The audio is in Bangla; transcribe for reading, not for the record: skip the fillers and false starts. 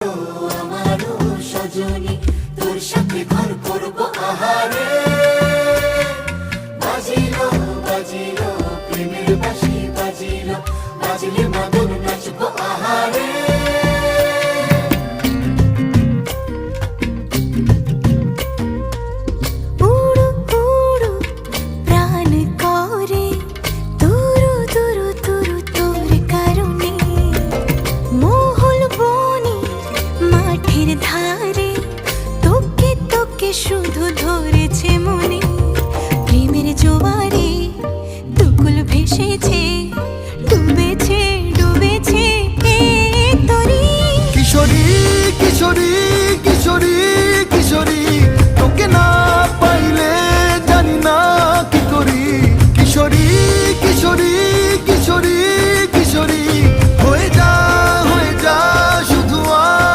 আমারও সজনী তোর সাথে ঘর করব আহারে বাজিলো বাজিলো প্রেমের বাঁশি বাজিলো বাজলে মাদল নাচব আহারে উড়ু উড়ু প্রাণ করে তুরু তুরু তুরু তোর কারণে মহল বনে মাঠের ধারে তোকে তোকে শুধু ধরেছে মনে প্রেমের জোয়ারে দুকুল ভেসেছে ডুবেছে ডুবেছে এ তরি কিশোরী কিশোরী